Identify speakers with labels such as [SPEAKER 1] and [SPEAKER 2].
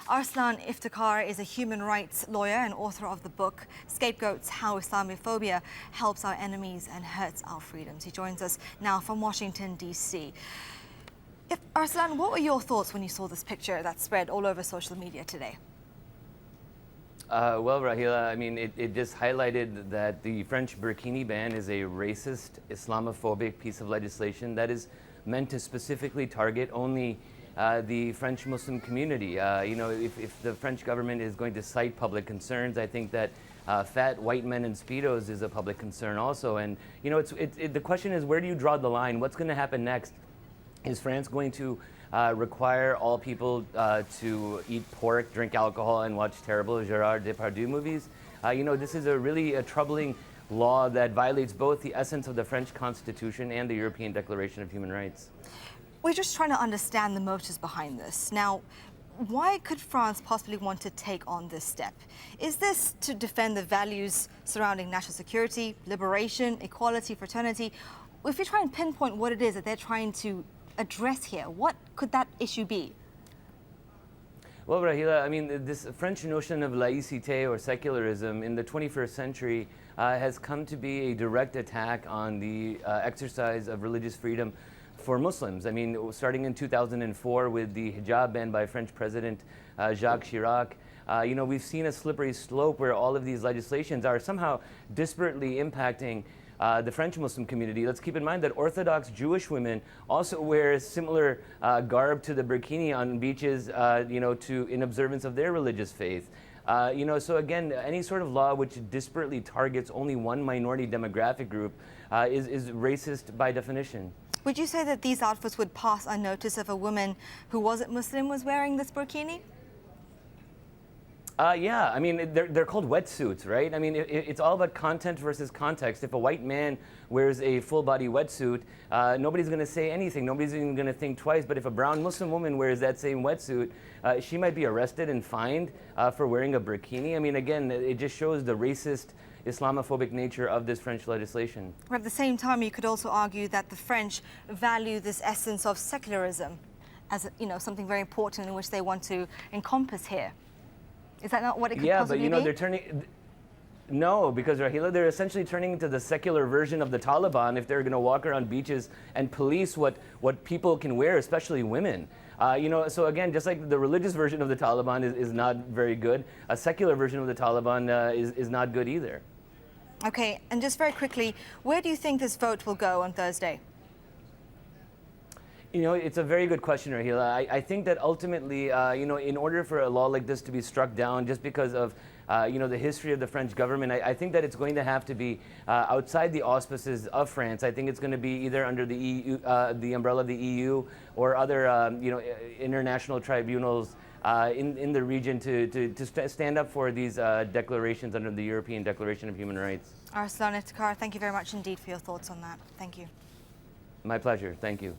[SPEAKER 1] Arsalan Iftikhar is a human rights lawyer and author of the book SCAPEGOATS: How Islamophobia Helps Our Enemies and Hurts Our Freedoms. He joins us now from Washington, D.C. Arsalan, what were your thoughts when you saw this picture that spread all over social media today?
[SPEAKER 2] Well, Rahila, I mean, it just highlighted that the French Burkini ban is a racist, Islamophobic piece of legislation that is meant to specifically target only the French Muslim community. If the French government is going to cite public concerns, I think that fat white men in Speedos is a public concern also. And, the question is, where do you draw the line? What's going to happen next? Is France going to require all people to eat pork, drink alcohol, and watch terrible Gerard Depardieu movies? This is a really troubling law that violates both the essence of the French Constitution and the European Declaration of Human Rights.
[SPEAKER 1] We're just trying to understand the motives behind this. Now, why could France possibly want to take on this step? Is this to defend the values surrounding national security, liberation, equality, fraternity? If you try and pinpoint what it is that they're trying to address here, what could that issue be?
[SPEAKER 2] Well, Rahila, I mean, this French notion of laïcité or secularism in the 21st century has come to be a direct attack on the exercise of religious freedom for Muslims. I mean, starting in 2004 with the hijab ban by French President Jacques Chirac, we've seen a slippery slope where all of these legislations are somehow disparately impacting the French Muslim community. Let's keep in mind that Orthodox Jewish women also wear similar garb to the burkini on beaches, in observance of their religious faith. So again, any sort of law which disparately targets only one minority demographic group is racist by definition.
[SPEAKER 1] Would you say that these outfits would pass unnoticed if a woman who wasn't Muslim was wearing this burkini?
[SPEAKER 2] Yeah, I mean, they're called wetsuits, right? I mean, it's all about content versus context. If a white man wears a full-body wetsuit, nobody's going to say anything. Nobody's even going to think twice. But if a brown Muslim woman wears that same wetsuit, she might be arrested and fined for wearing a burkini. I mean, again, it just shows the racist, Islamophobic nature of this French legislation.
[SPEAKER 1] At the same time, you could also argue that the French value this essence of secularism as, something very important in which they want to encompass here. Is that not what it could possibly be?
[SPEAKER 2] Yeah, but they're turning... No, because Rahila, they're essentially turning into the secular version of the Taliban if they're going to walk around beaches and police what people can wear, especially women. So again, just like the religious version of the Taliban is not very good, a secular version of the Taliban is not good either.
[SPEAKER 1] Okay, and just very quickly, where do you think this vote will go on Thursday?
[SPEAKER 2] It's a very good question, Rahila. I think that ultimately, in order for a law like this to be struck down, just because of, the history of the French government, I think that it's going to have to be outside the auspices of France. I think it's going to be either under the EU, the umbrella of the EU, or other, international tribunals in the region to stand up for these declarations under the European Declaration of Human Rights.
[SPEAKER 1] Arsalan Iftikhar, thank you very much indeed for your thoughts on that. Thank you.
[SPEAKER 2] My pleasure. Thank you.